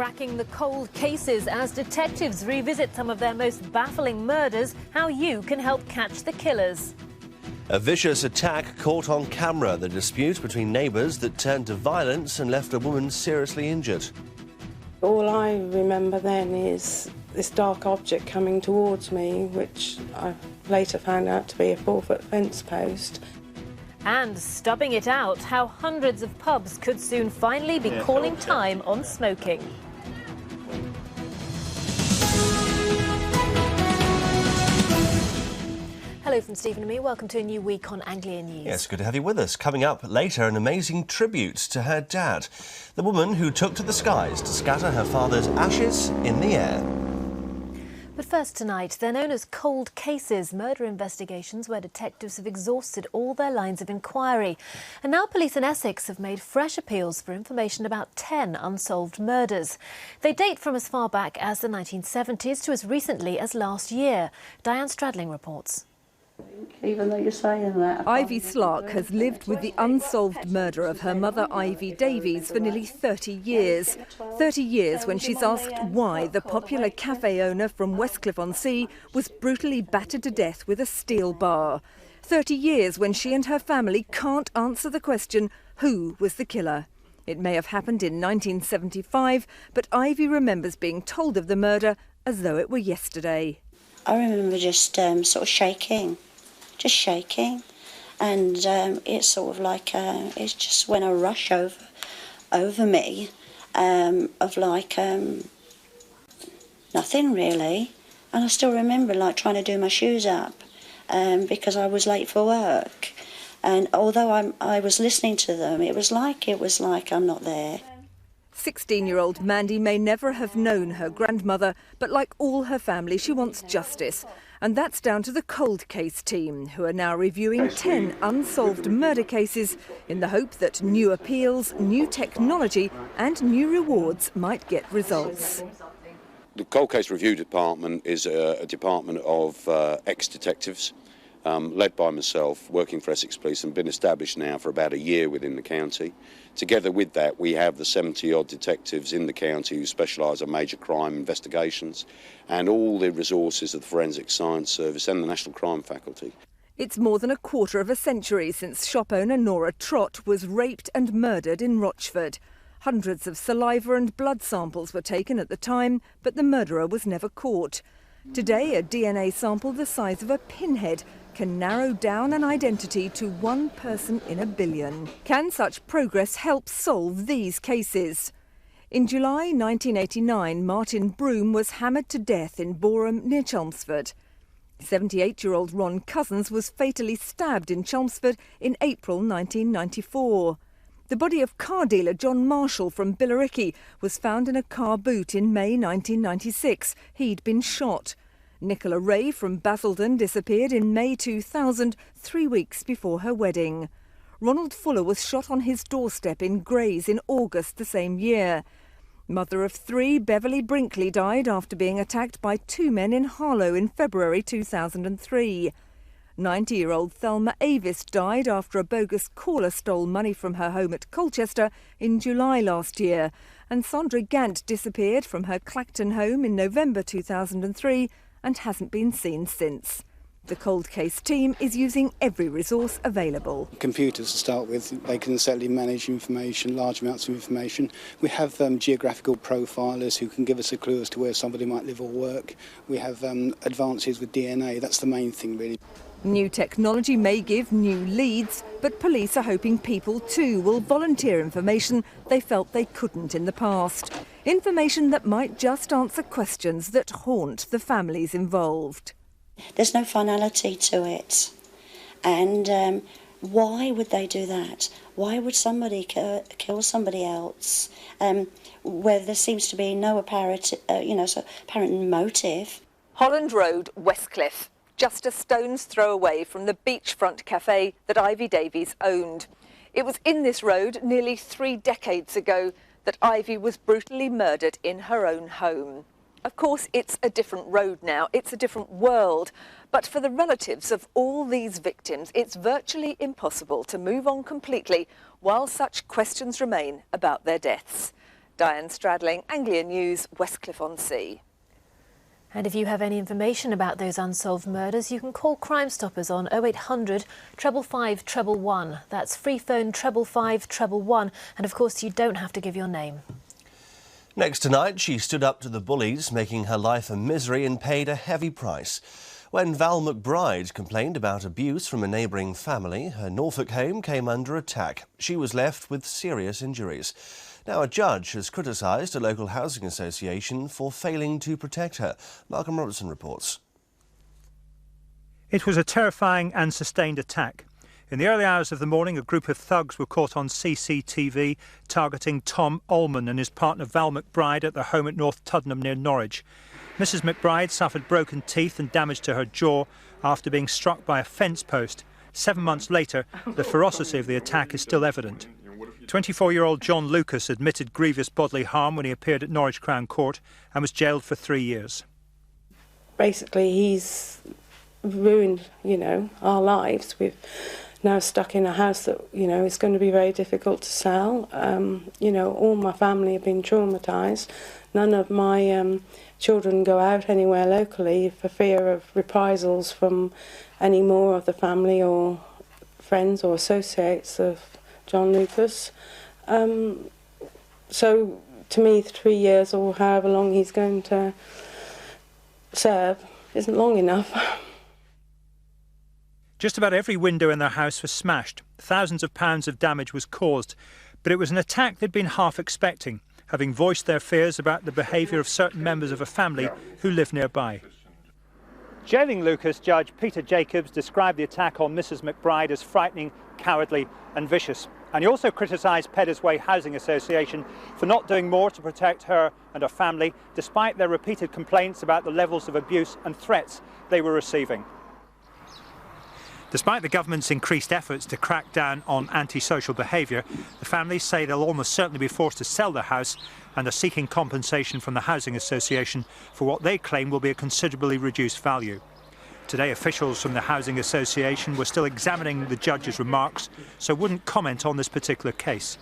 cracking the cold cases as detectives revisit some of their most baffling murders, how you can help catch the killers. A vicious attack caught on camera, the dispute between neighbours that turned to violence and left a woman seriously injured. All I remember then is this dark object coming towards me, which I later found out to be a 4-foot fence post. And stubbing it out, how hundreds of pubs could soon finally be calling time on smoking. Hello from Stephen and me. Welcome to a new week on Anglia News. Yes, good to have you with us. Coming up later, an amazing tribute to her dad, the woman who took to the skies to scatter her father's ashes in the air. But first tonight, they're known as cold cases, murder investigations where detectives have exhausted all their lines of inquiry. And now police in Essex have made fresh appeals for information about 10 unsolved murders. They date from as far back as the 1970s to as recently as last year. Diane Stradling reports. Even though you're saying that. Ivy Slark has lived with the unsolved murder of her mother, Ivy Davies, for nearly 30 years. 30 years when she's asked why the popular cafe owner from Westcliff-on-Sea was brutally battered to death with a steel bar. 30 years when she and her family can't answer the question, who was the killer? It may have happened in 1975, but Ivy remembers being told of the murder as though it were yesterday. I remember just sort of shaking, and it's sort of like it just went a rush over me of like nothing really, and I still remember like trying to do my shoes up because I was late for work, and although I was listening to them, it was like I'm not there. 16-year-old Mandy may never have known her grandmother, but like all her family, she wants justice. And that's down to the cold case team, who are now reviewing 10 unsolved murder cases in the hope that new appeals, new technology and new rewards might get results. The Cold Case Review Department is a department of ex-detectives, led by myself, working for Essex Police, and been established now for about a year within the county. Together with that, we have the 70-odd detectives in the county who specialise in major crime investigations, and all the resources of the Forensic Science Service and the National Crime Faculty. It's more than a quarter of a century since shop owner Nora Trott was raped and murdered in Rochford. Hundreds of saliva and blood samples were taken at the time, but the murderer was never caught. Today, a DNA sample the size of a pinhead can narrow down an identity to one person in a billion. Can such progress help solve these cases? In July 1989, Martin Broom was hammered to death in Boreham near Chelmsford. 78-year-old Ron Cousins was fatally stabbed in Chelmsford in April 1994. The body of car dealer John Marshall from Billericay was found in a car boot in May 1996. He'd been shot. Nicola Ray from Basildon disappeared in May 2000, 3 weeks before her wedding. Ronald Fuller was shot on his doorstep in Grays in August the same year. Mother of 3, Beverly Brinkley, died after being attacked by 2 men in Harlow in February 2003. 90-year-old Thelma Avis died after a bogus caller stole money from her home at Colchester in July last year. And Sandra Gant disappeared from her Clacton home in November 2003 and hasn't been seen since. The cold case team is using every resource available. Computers to start with, they can certainly manage information, large amounts of information. We have geographical profilers who can give us a clue as to where somebody might live or work. We have advances with DNA, that's the main thing really. New technology may give new leads, but police are hoping people too will volunteer information they felt they couldn't in the past. Information that might just answer questions that haunt the families involved. There's no finality to it. And why would they do that? Why would somebody kill somebody else where there seems to be no apparent motive? Holland Road, Westcliff, just a stone's throw away from the beachfront cafe that Ivy Davies owned. It was in this road nearly 3 decades ago that Ivy was brutally murdered in her own home. Of course, it's a different road now, it's a different world, but for the relatives of all these victims, it's virtually impossible to move on completely while such questions remain about their deaths. Diane Stradling, Anglia News, Westcliff-on-Sea. And if you have any information about those unsolved murders, you can call Crime Stoppers on 0800 555 111. That's free phone 555 111. And of course, you don't have to give your name. Next tonight, she stood up to the bullies, making her life a misery and paid a heavy price. When Val McBride complained about abuse from a neighbouring family, her Norfolk home came under attack. She was left with serious injuries. Now, a judge has criticised a local housing association for failing to protect her. Malcolm Robertson reports. It was a terrifying and sustained attack. In the early hours of the morning, a group of thugs were caught on CCTV targeting Tom Ullman and his partner Val McBride at their home at North Tuddenham near Norwich. Mrs McBride suffered broken teeth and damage to her jaw after being struck by a fence post. 7 months later, the ferocity of the attack is still evident. 24-year-old John Lucas admitted grievous bodily harm when he appeared at Norwich Crown Court and was jailed for 3 years. Basically, he's ruined, our lives. We've now stuck in a house that, is going to be very difficult to sell. All my family have been traumatised. None of my children go out anywhere locally for fear of reprisals from any more of the family or friends or associates of John Lucas. So to me, 3 years or however long he's going to serve isn't long enough. Just about every window in their house was smashed. Thousands of pounds of damage was caused, but it was an attack they'd been half expecting, having voiced their fears about the behaviour of certain members of a family who live nearby. Jailing Lucas, Judge Peter Jacobs described the attack on Mrs McBride as frightening, cowardly and vicious. And he also criticised Peddars Way Housing Association for not doing more to protect her and her family, despite their repeated complaints about the levels of abuse and threats they were receiving. Despite the government's increased efforts to crack down on antisocial behaviour, the families say they'll almost certainly be forced to sell their house and are seeking compensation from the Housing Association for what they claim will be a considerably reduced value. Today, officials from the Housing Association were still examining the judge's remarks, so wouldn't comment on this particular case.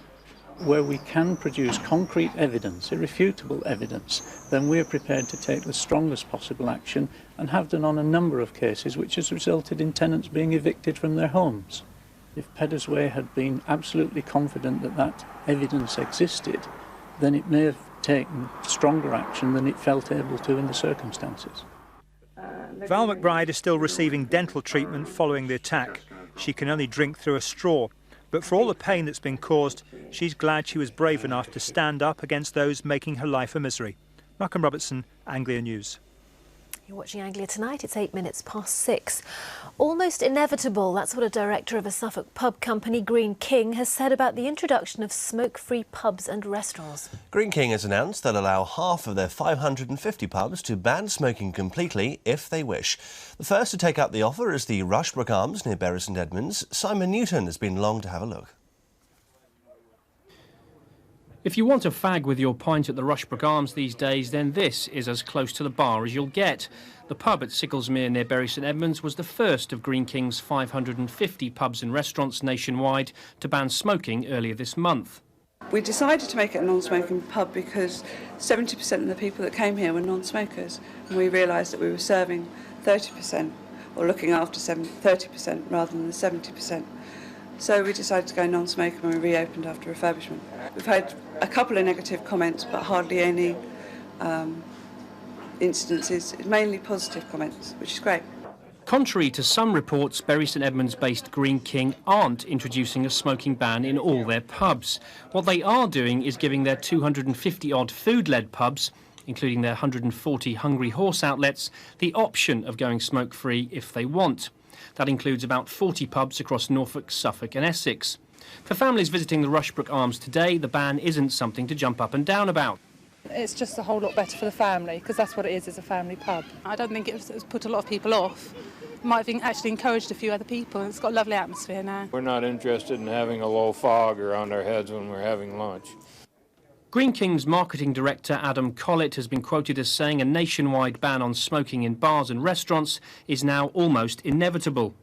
Where we can produce concrete evidence, irrefutable evidence, then we are prepared to take the strongest possible action and have done on a number of cases which has resulted in tenants being evicted from their homes. If Peddars Way had been absolutely confident that that evidence existed, then it may have taken stronger action than it felt able to in the circumstances. Val McBride is still receiving dental treatment following the attack. She can only drink through a straw. But for all the pain that's been caused, she's glad she was brave enough to stand up against those making her life a misery. Malcolm Robertson, Anglia News. You're watching Anglia Tonight. It's 8 minutes past 6. Almost inevitable. That's what a director of a Suffolk pub company, Greene King, has said about the introduction of smoke-free pubs and restaurants. Greene King has announced they'll allow half of their 550 pubs to ban smoking completely if they wish. The first to take up the offer is the Rushbrook Arms near Bury St Edmunds. Simon Newton has been along to have a look. If you want a fag with your pint at the Rushbrook Arms these days, then this is as close to the bar as you'll get. The pub at Sicklesmere near Bury St Edmunds was the first of Greene King's 550 pubs and restaurants nationwide to ban smoking earlier this month. We decided to make it a non-smoking pub because 70% of the people that came here were non-smokers, and we realised that we were serving 30% or looking after 30% rather than the 70%. So we decided to go non-smoker when we reopened after refurbishment. We've had a couple of negative comments, but hardly any incidences, mainly positive comments, which is great. Contrary to some reports, Bury St Edmunds-based Greene King aren't introducing a smoking ban in all their pubs. What they are doing is giving their 250-odd food-led pubs, including their 140 Hungry Horse outlets, the option of going smoke-free if they want. That includes about 40 pubs across Norfolk, Suffolk and Essex. For families visiting the Rushbrook Arms today, the ban isn't something to jump up and down about. It's just a whole lot better for the family, because that's what it is a family pub. I don't think it's put a lot of people off. It might have actually encouraged a few other people. It's got a lovely atmosphere now. We're not interested in having a low fog around our heads when we're having lunch. Greene King's marketing director Adam Collett has been quoted as saying a nationwide ban on smoking in bars and restaurants is now almost inevitable.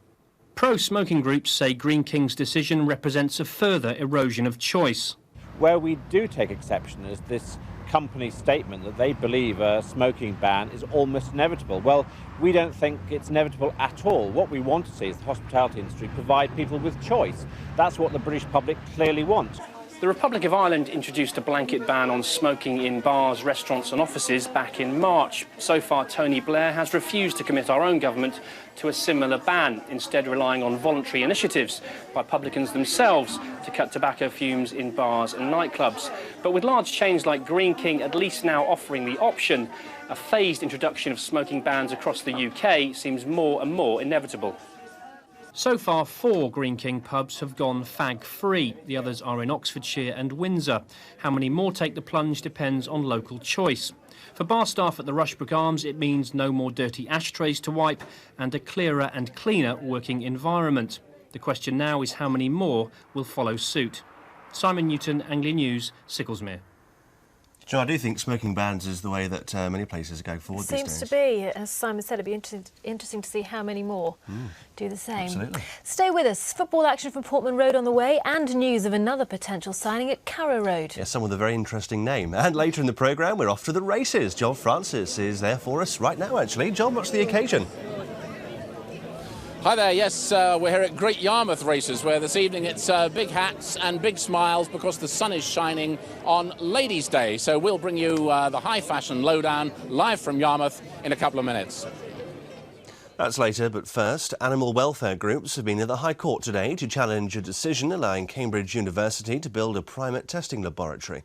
Pro-smoking groups say Greene King's decision represents a further erosion of choice. Where we do take exception is this company's statement that they believe a smoking ban is almost inevitable. Well, we don't think it's inevitable at all. What we want to see is the hospitality industry provide people with choice. That's what the British public clearly want. The Republic of Ireland introduced a blanket ban on smoking in bars, restaurants and offices back in March. So far, Tony Blair has refused to commit our own government to a similar ban, instead relying on voluntary initiatives by publicans themselves to cut tobacco fumes in bars and nightclubs. But with large chains like Green King at least now offering the option, a phased introduction of smoking bans across the UK seems more and more inevitable. So far, 4 Green King pubs have gone fag-free. The others are in Oxfordshire and Windsor. How many more take the plunge depends on local choice. For bar staff at the Rushbrook Arms, it means no more dirty ashtrays to wipe and a clearer and cleaner working environment. The question now is how many more will follow suit. Simon Newton, Anglia News, Sicklesmere. Joe, I do think smoking bans is the way that many places go forward these days. Seems to be. As Simon said, it'd be interesting to see how many more do the same. Absolutely. Stay with us. Football action from Portman Road on the way and news of another potential signing at Carrow Road. Yes, someone with a very interesting name. And later in the programme, we're off to the races. John Francis is there for us right now, actually. John, what's the occasion? Hi there, yes, we're here at Great Yarmouth Races, where this evening it's big hats and big smiles because the sun is shining on Ladies' Day. So we'll bring you the high fashion lowdown live from Yarmouth in a couple of minutes. That's later, but first, animal welfare groups have been at the High Court today to challenge a decision allowing Cambridge University to build a private testing laboratory.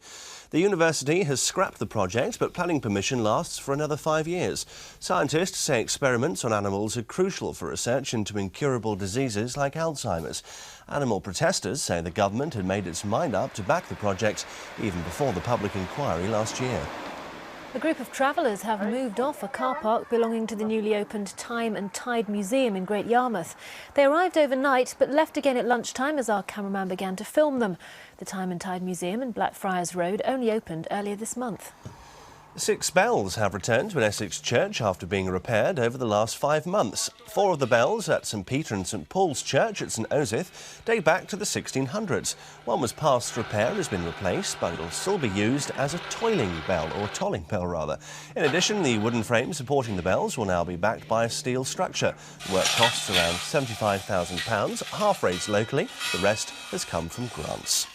The university has scrapped the project, but planning permission lasts for another 5 years. Scientists say experiments on animals are crucial for research into incurable diseases like Alzheimer's. Animal protesters say the government had made its mind up to back the project even before the public inquiry last year. A group of travellers have moved off a car park belonging to the newly opened Time and Tide Museum in Great Yarmouth. They arrived overnight but left again at lunchtime as our cameraman began to film them. The Time and Tide Museum in Blackfriars Road only opened earlier this month. 6 bells have returned to an Essex church after being repaired over the last 5 months. 4 of the bells at St Peter and St Paul's Church at St Osyth date back to the 1600s. One was past repair and has been replaced, but it'll still be used as a tolling bell. In addition, the wooden frame supporting the bells will now be backed by a steel structure. The work costs around £75,000, half raised locally. The rest has come from grants.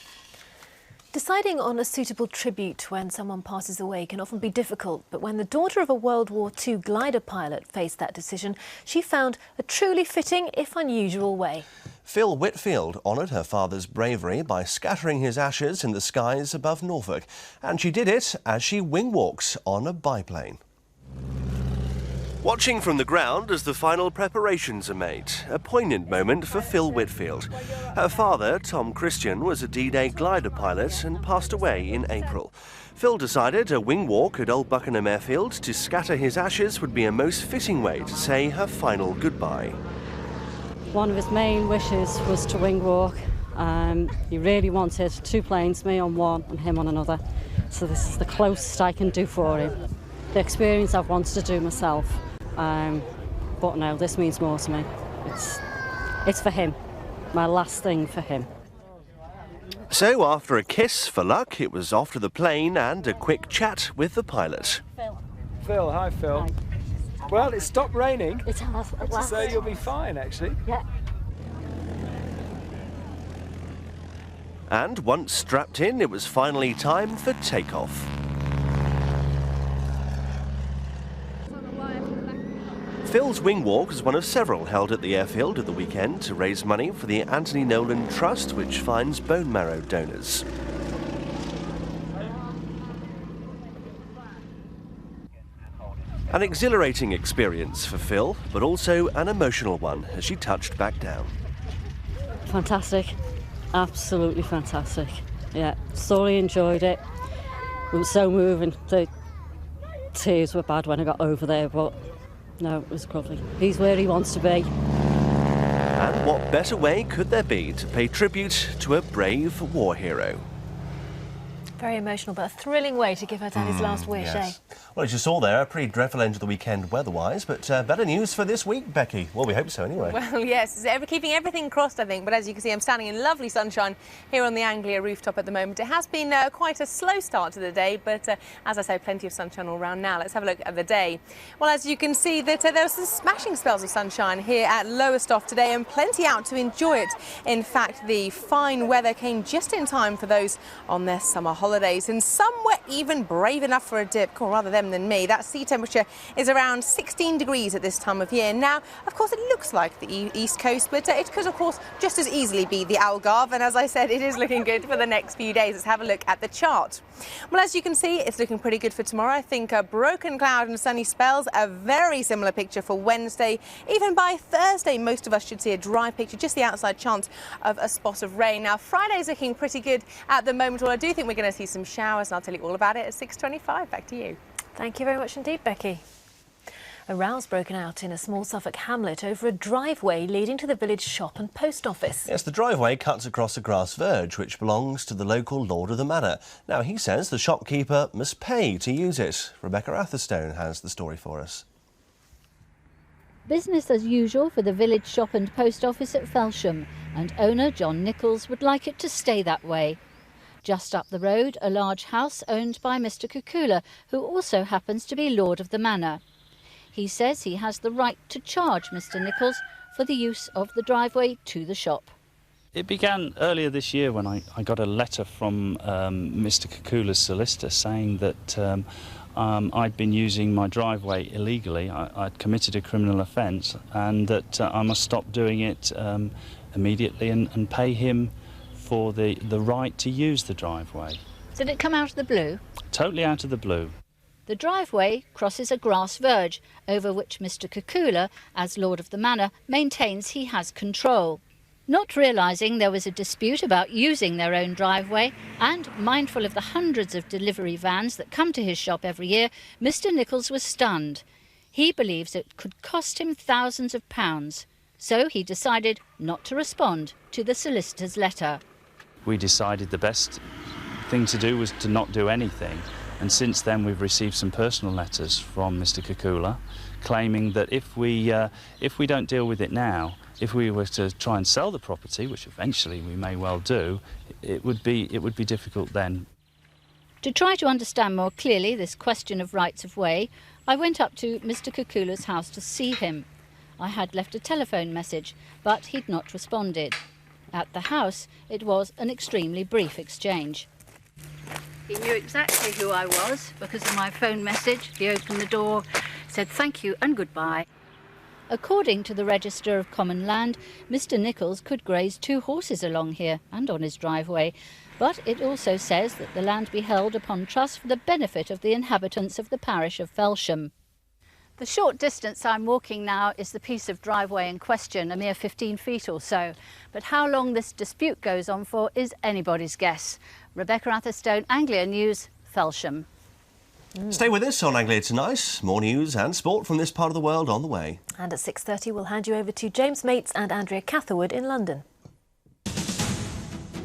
Deciding on a suitable tribute when someone passes away can often be difficult, but when the daughter of a World War II glider pilot faced that decision, she found a truly fitting, if unusual, way. Phil Whitfield honoured her father's bravery by scattering his ashes in the skies above Norfolk, and she did it as she wing-walks on a biplane. Watching from the ground as the final preparations are made, a poignant moment for Phil Whitfield. Her father, Tom Christian, was a D-Day glider pilot and passed away in April. Phil decided a wing walk at Old Buckenham Airfield to scatter his ashes would be a most fitting way to say her final goodbye. One of his main wishes was to wing walk. He really wanted 2 planes, me on one and him on another. So this is the closest I can do for him. The experience I've wanted to do myself. But no, this means more to me. It's for him, my last thing for him. So after a kiss for luck, it was off to the plane and a quick chat with the pilot. Phil, hi Phil. Hi. Well, it stopped raining. It has. So you'll be fine, actually. Yeah. And once strapped in, it was finally time for takeoff. Phil's wing walk is one of several held at the airfield at the weekend to raise money for the Anthony Nolan Trust, which finds bone marrow donors. An exhilarating experience for Phil, but also an emotional one as she touched back down. Fantastic. Absolutely fantastic. Yeah, thoroughly enjoyed it. It was so moving. The tears were bad when I got over there, but no, it was lovely. He's where he wants to be. And what better way could there be to pay tribute to a brave war hero? Very emotional, but a thrilling way to give her Danny's last wish, yes. eh? Well, as you saw there, a pretty dreadful end to the weekend weather-wise, but better news for this week, Becky. Well, we hope so anyway. Well, yes, keeping everything crossed, I think, but as you can see, I'm standing in lovely sunshine here on the Anglia rooftop at the moment. It has been quite a slow start to the day, but as I say, plenty of sunshine all around now. Let's have a look at the day. Well, as you can see, that there were some smashing spells of sunshine here at Lowestoft today and plenty out to enjoy it. In fact, the fine weather came just in time for those on their summer holidays, and some were even brave enough for a dip, or rather them than me. That sea temperature is around 16 degrees at this time of year. Now, of course, it looks like the east coast, but it could, of course, just as easily be the Algarve, and as I said, it is looking good for the next few days. Let's have a look at the chart. Well, as you can see, it's looking pretty good for tomorrow. I think a broken cloud and sunny spells, a very similar picture for Wednesday. Even by Thursday, most of us should see a dry picture, just the outside chance of a spot of rain. Now, Friday's looking pretty good at the moment. Well, I do think we're going to see some showers, and I'll tell you all about it at 6:25. Back to you. Thank you very much indeed, Becky. A row's broken out in a small Suffolk hamlet over a driveway leading to the village shop and post office. Yes, the driveway cuts across a grass verge which belongs to the local lord of the manor. Now, he says the shopkeeper must pay to use it. Rebecca Atherstone has the story for us. Business as usual for the village shop and post office at Felsham, and owner John Nichols would like it to stay that way. Just up the road, a large house owned by Mr Kukula, who also happens to be lord of the manor. He says he has the right to charge Mr Nichols for the use of the driveway to the shop. It began earlier this year when I got a letter from Mr Kukula's solicitor saying that I'd been using my driveway illegally. I'd committed a criminal offence, and that I must stop doing it immediately and pay him for the right to use the driveway. Did it come out of the blue? Totally out of the blue. The driveway crosses a grass verge over which Mr Kukula, as lord of the manor, maintains he has control. Not realising there was a dispute about using their own driveway, and mindful of the hundreds of delivery vans that come to his shop every year, Mr Nichols was stunned. He believes it could cost him thousands of pounds, so he decided not to respond to the solicitor's letter. We decided the best thing to do was to not do anything, and since then we've received some personal letters from Mr Kukula claiming that if we don't deal with it now, if we were to try and sell the property, which eventually we may well do, it would be difficult then. To try to understand more clearly this question of rights of way, I went up to Mr Kukula's house to see him. I had left a telephone message, but he'd not responded. At the house, it was an extremely brief exchange. He knew exactly who I was because of my phone message. He opened the door, said thank you and goodbye. According to the Register of Common Land, Mr Nichols could graze 2 horses along here and on his driveway, but it also says that the land be held upon trust for the benefit of the inhabitants of the parish of Felsham. The short distance I'm walking now is the piece of driveway in question, a mere 15 feet or so. But how long this dispute goes on for is anybody's guess. Rebecca Atherstone, Anglia News, Felsham. Stay with us on Anglia Tonight. More news and sport from this part of the world on the way. And at 6:30 we'll hand you over to James Mates and Andrea Catherwood in London.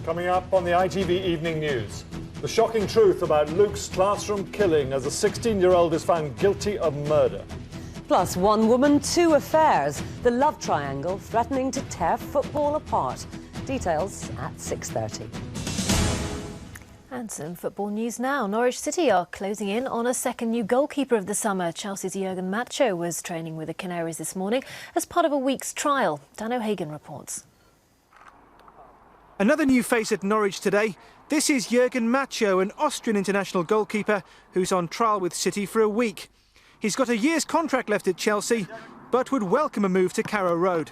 Coming up on the ITV Evening News, the shocking truth about Luke's classroom killing as a 16-year-old is found guilty of murder. Plus, one woman, 2 affairs. The love triangle threatening to tear football apart. Details at 6:30. And some football news now. Norwich City are closing in on a second new goalkeeper of the summer. Chelsea's Jurgen Macho was training with the Canaries this morning as part of a week's trial. Dan O'Hagan reports. Another new face at Norwich today. This is Jurgen Macho, an Austrian international goalkeeper who's on trial with City for a week. He's got a year's contract left at Chelsea, but would welcome a move to Carrow Road.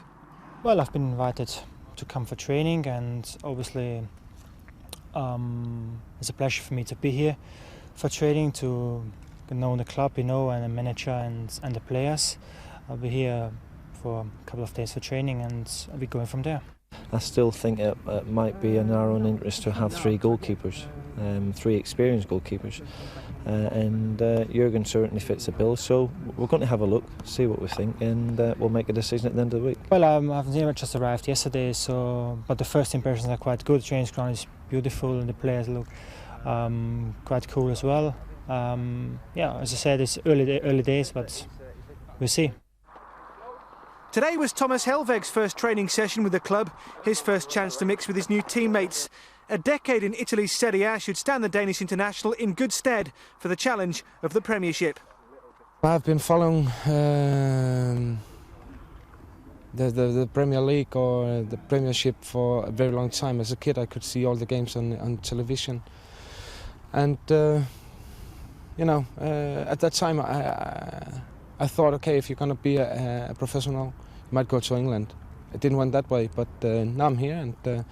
Well, I've been invited to come for training, and obviously it's a pleasure for me to be here for training, to know the club, and the manager and the players. I'll be here for a couple of days for training, and I'll be going from there. I still think it might be in our own interest to have 3 goalkeepers, 3 experienced goalkeepers. And Jurgen certainly fits the bill, so we're going to have a look, see what we think, and we'll make a decision at the end of the week. Well, I've just arrived yesterday, but the first impressions are quite good. The training ground is beautiful and the players look quite cool as well. Yeah, as I said, it's early days, but we'll see. Today was Thomas Helveg's first training session with the club, his first chance to mix with his new teammates. A decade in Italy's Serie A should stand the Danish international in good stead for the challenge of the Premiership. I've been following the Premier League or the Premiership for a very long time. As a kid, I could see all the games on television. And, you know, at that time I thought, okay, if you're going to be a professional, you might go to England. It didn't went that way, but now I'm here and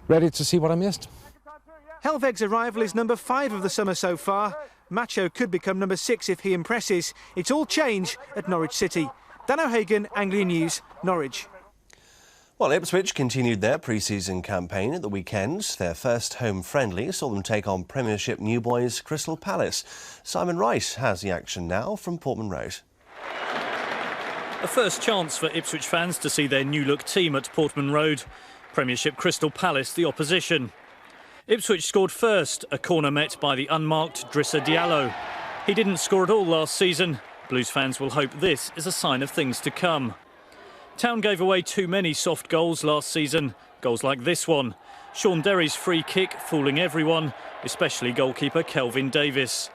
ready to see what I missed. Helveg's arrival is number 5 of the summer so far. Macho could become number 6 if he impresses. It's all change at Norwich City. Dan O'Hagan, Anglia News, Norwich. Well, Ipswich continued their pre-season campaign at the weekend. Their first home friendly saw them take on Premiership new boys Crystal Palace. Simon Wright has the action now from Portman Road. A first chance for Ipswich fans to see their new-look team at Portman Road. Premiership Crystal Palace the opposition. Ipswich scored first, a corner met by the unmarked Drissa Diallo. He didn't score at all last season. Blues fans will hope this is a sign of things to come. Town gave away too many soft goals last season. Goals like this one. Sean Derry's free kick fooling everyone, especially goalkeeper Kelvin Davis.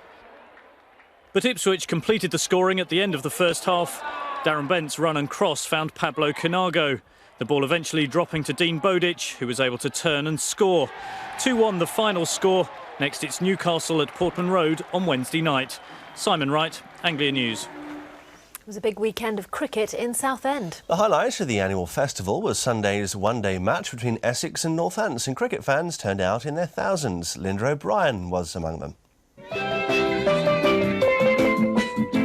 But Ipswich completed the scoring at the end of the first half. Darren Bent's run and cross found Pablo Canago. The ball eventually dropping to Dean Bowditch, who was able to turn and score. 2-1 the final score. Next it's Newcastle at Portman Road on Wednesday night. Simon Wright, Anglia News. It was a big weekend of cricket in Southend. The highlight of the annual festival was Sunday's one-day match between Essex and Northants, and cricket fans turned out in their thousands. Linda O'Brien was among them.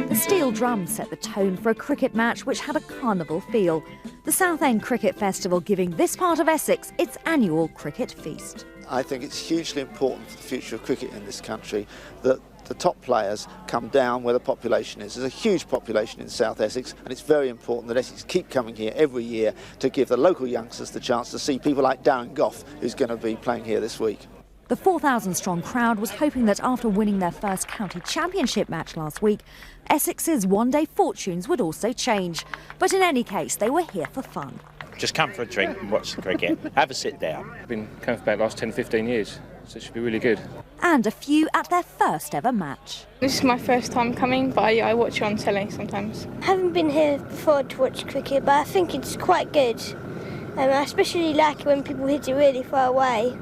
The steel drum set the tone for a cricket match which had a carnival feel. The Southend Cricket Festival giving this part of Essex its annual cricket feast. I think it's hugely important for the future of cricket in this country that the top players come down where the population is. There's a huge population in South Essex, and it's very important that Essex keep coming here every year to give the local youngsters the chance to see people like Darren Gough, who's going to be playing here this week. The 4,000-strong crowd was hoping that after winning their first county championship match last week, Essex's one-day fortunes would also change. But in any case, they were here for fun. Just come for a drink and watch the cricket. Have a sit down. I've been coming for about the last 10, 15 years, so it should be really good. And a few at their first ever match. This is my first time coming, but I watch it on telly sometimes. I haven't been here before to watch cricket, but I think it's quite good. I especially like it when people hit it really far away.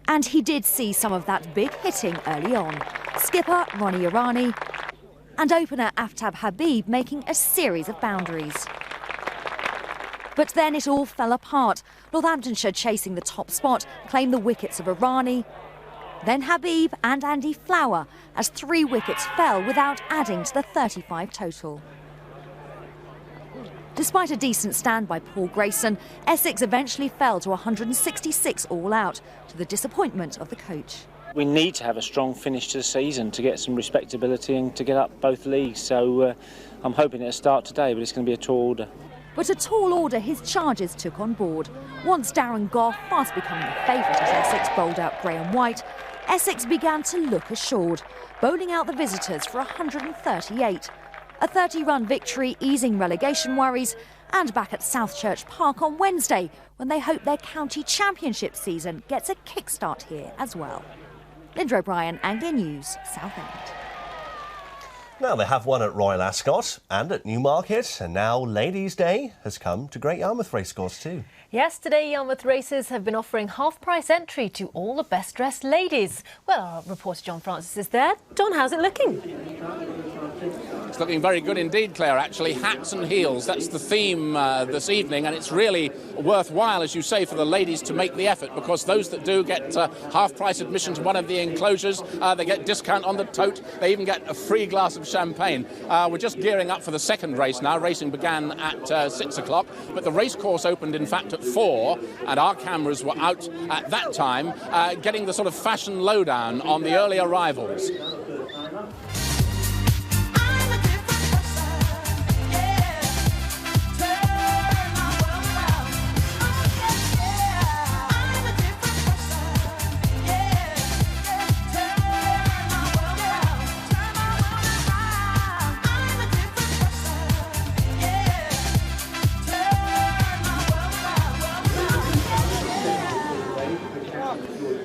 And he did see some of that big hitting early on. Skipper Ronnie Irani and opener Aftab Habib making a series of boundaries. But then it all fell apart. Northamptonshire chasing the top spot claimed the wickets of Irani, then Habib and Andy Flower, as 3 wickets fell without adding to the 35 total. Despite a decent stand by Paul Grayson, Essex eventually fell to 166 all out, to the disappointment of the coach. We need to have a strong finish to the season to get some respectability and to get up both leagues, so I'm hoping it'll start today, but it's going to be a tall order. But a tall order his charges took on board. Once Darren Gough, fast becoming the favourite as Essex bowled out Graham White, Essex began to look assured, bowling out the visitors for 138. A 30-run victory easing relegation worries, and back at South Church Park on Wednesday when they hope their county championship season gets a kickstart here as well. Linda O'Brien, Anglia News, Southend. Now they have one at Royal Ascot and at Newmarket, and now Ladies' Day has come to Great Yarmouth Racecourse too. Yes, today Yarmouth Races have been offering half-price entry to all the best-dressed ladies. Well, our reporter John Francis is there. John, how's it looking? It's looking very good indeed, Claire, actually. Hats and heels, that's the theme this evening, and it's really worthwhile, as you say, for the ladies to make the effort, because those that do get half-price admission to one of the enclosures, they get discount on the tote, they even get a free glass of champagne. We're just gearing up for the second race now. Racing began at 6 o'clock, but the racecourse opened, in fact, at 4, and our cameras were out at that time getting the sort of fashion lowdown on the early arrivals.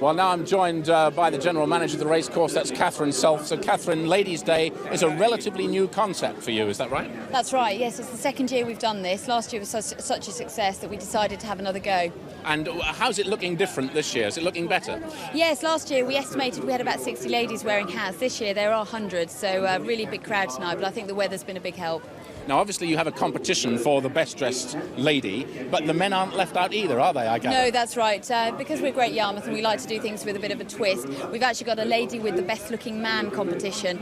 Well, now I'm joined by the general manager of the racecourse, that's Catherine Self. So, Catherine, Ladies' Day is a relatively new concept for you, is that right? That's right, yes. It's the second year we've done this. Last year was such a success that we decided to have another go. And how's it looking different this year? Is it looking better? Yes, last year we estimated we had about 60 ladies wearing hats. This year there are hundreds, so a really big crowd tonight, but I think the weather's been a big help. Now, obviously, you have a competition for the best-dressed lady, but the men aren't left out either, are they, I gather? No, that's right. Because we're Great Yarmouth and we like to do things with a bit of a twist, we've actually got a lady with the best-looking man competition,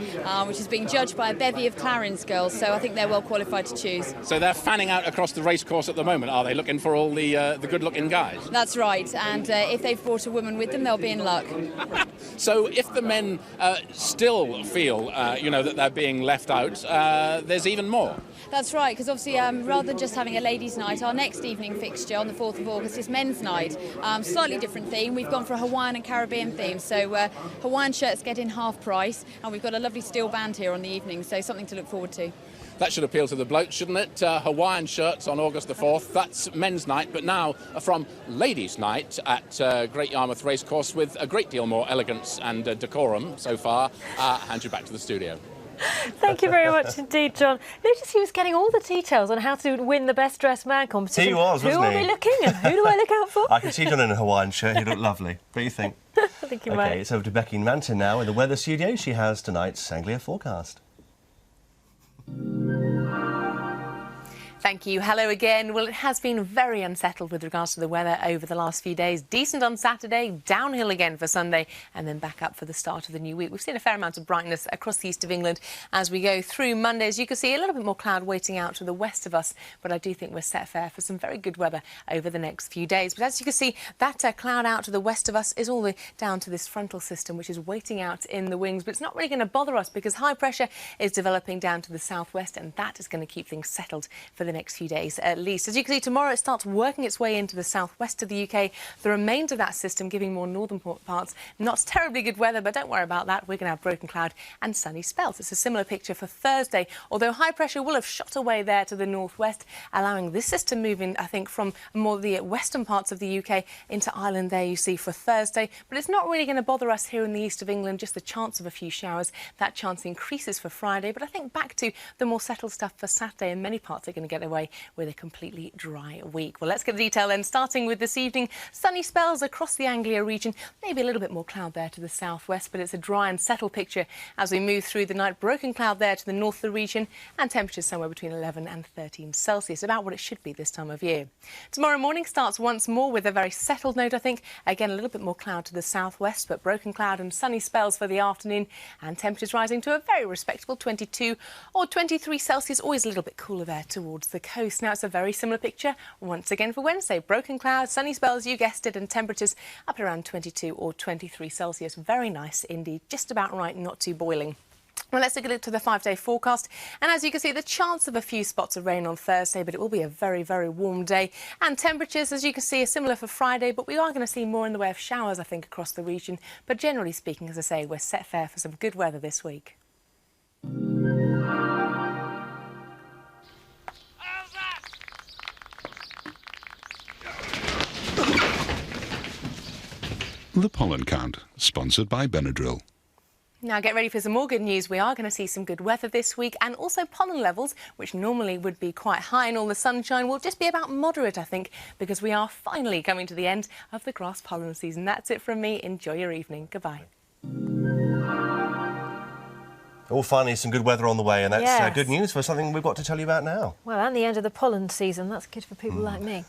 which is being judged by a bevy of Clarence girls, so I think they're well qualified to choose. So they're fanning out across the racecourse at the moment, are they, looking for all the good-looking guys? That's right, and if they've brought a woman with them, they'll be in luck. So if the men still feel, that they're being left out, there's even more. That's right, because obviously rather than just having a ladies' night, our next evening fixture on the 4th of August is men's night. Slightly different theme. We've gone for a Hawaiian and Caribbean theme, so Hawaiian shirts get in half price, and we've got a lovely steel band here on the evening, so something to look forward to. That should appeal to the blokes, shouldn't it? Hawaiian shirts on August the 4th, that's men's night, but now from ladies' night at Great Yarmouth Racecourse with a great deal more elegance and decorum so far. Hand you back to the studio. Thank you very much indeed, John. Notice he was getting all the details on how to win the Best Dressed Man competition. He was, wasn't he? Who are we looking and who do I look out for? I can see John in a Hawaiian shirt. He looked lovely. What do you think? I think you might. OK, it's over to Becky in Mantin now in the weather studio. She has tonight's Anglia forecast. Thank you. Hello again. Well, it has been very unsettled with regards to the weather over the last few days. Decent on Saturday, downhill again for Sunday, and then back up for the start of the new week. We've seen a fair amount of brightness across the east of England as we go through Monday. As you can see, a little bit more cloud waiting out to the west of us, but I do think we're set fair for some very good weather over the next few days. But as you can see, that cloud out to the west of us is all the way down to this frontal system, which is waiting out in the wings. But it's not really going to bother us because high pressure is developing down to the southwest, and that is going to keep things settled for the next few days at least. As you can see, tomorrow it starts working its way into the southwest of the UK. The remainder of that system giving more northern parts not terribly good weather, but don't worry about that. We're going to have broken cloud and sunny spells. It's a similar picture for Thursday, although high pressure will have shot away there to the northwest, allowing this system moving, I think, from more the western parts of the UK into Ireland there you see for Thursday. But it's not really going to bother us here in the east of England, just the chance of a few showers. That chance increases for Friday, but I think back to the more settled stuff for Saturday, and many parts are going to get away with a completely dry week. Well, let's get the detail then, starting with this evening. Sunny spells across the Anglia region, maybe a little bit more cloud there to the southwest, but it's a dry and settled picture as we move through the night. Broken cloud there to the north of the region, and temperatures somewhere between 11 and 13 Celsius, about what it should be this time of year. Tomorrow morning starts once more with a very settled note, I think. Again, a little bit more cloud to the southwest, but broken cloud and sunny spells for the afternoon, and temperatures rising to a very respectable 22 or 23 Celsius, always a little bit cooler there towards the coast. Now, it's a very similar picture once again for Wednesday. Broken clouds, sunny spells, you guessed it, and temperatures up at around 22 or 23 Celsius. Very nice indeed, just about right, not too boiling. Well, let's take a look to the 5-day forecast. And as you can see, the chance of a few spots of rain on Thursday, but it will be a very, very warm day. And temperatures, as you can see, are similar for Friday, but we are going to see more in the way of showers, I think, across the region. But generally speaking, as I say, we're set fair for some good weather this week. The Pollen Count, sponsored by Benadryl. Now get ready for some more good news. We are going to see some good weather this week, and also pollen levels, which normally would be quite high in all the sunshine, will just be about moderate, I think, because we are finally coming to the end of the grass pollen season. That's it from me. Enjoy your evening. Goodbye. Oh, finally some good weather on the way, and that's Yes. good news for something we've got to tell you about now. Well, and the end of the pollen season. That's good for people like me.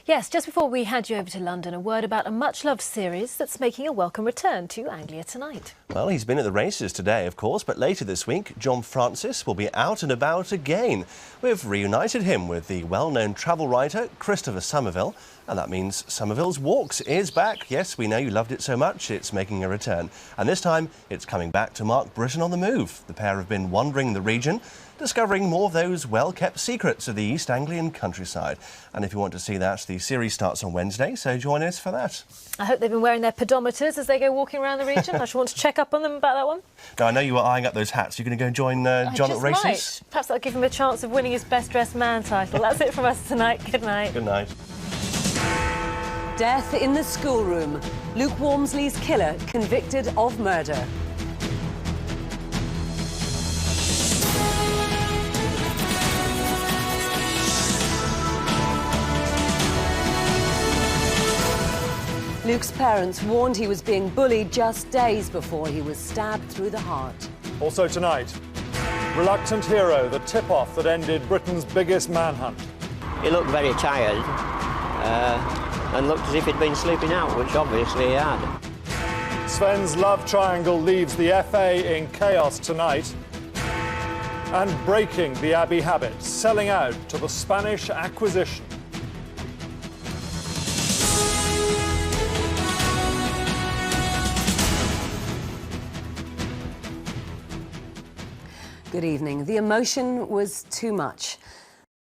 Yes, just before we hand you over to London, a word about a much-loved series that's making a welcome return to Anglia tonight. Well, he's been at the races today, of course, but later this week, John Francis will be out and about again. We've reunited him with the well-known travel writer Christopher Somerville, and that means Somerville's Walks is back. Yes, we know you loved it so much, it's making a return. And this time, it's coming back to mark Britain on the move. The pair have been wandering the region, discovering more of those well-kept secrets of the East Anglian countryside. And if you want to see that, the series starts on Wednesday, so join us for that. I hope they've been wearing their pedometers as they go walking around the region. I just want to check up on them about that one. Now, I know you were eyeing up those hats. You're going to go and join John at races? Might. Perhaps that'll give him a chance of winning his Best Dressed Man title. That's it from us tonight. Good night. Good night. Death in the schoolroom. Luke Walmsley's killer convicted of murder. Luke's parents warned he was being bullied just days before he was stabbed through the heart. Also tonight, Reluctant Hero, the tip-off that ended Britain's biggest manhunt. He looked very tired and looked as if he'd been sleeping out, which obviously he had. Sven's love triangle leaves the FA in chaos tonight. And breaking the Abbey habit, selling out to the Spanish acquisition. Good evening. The emotion was too much.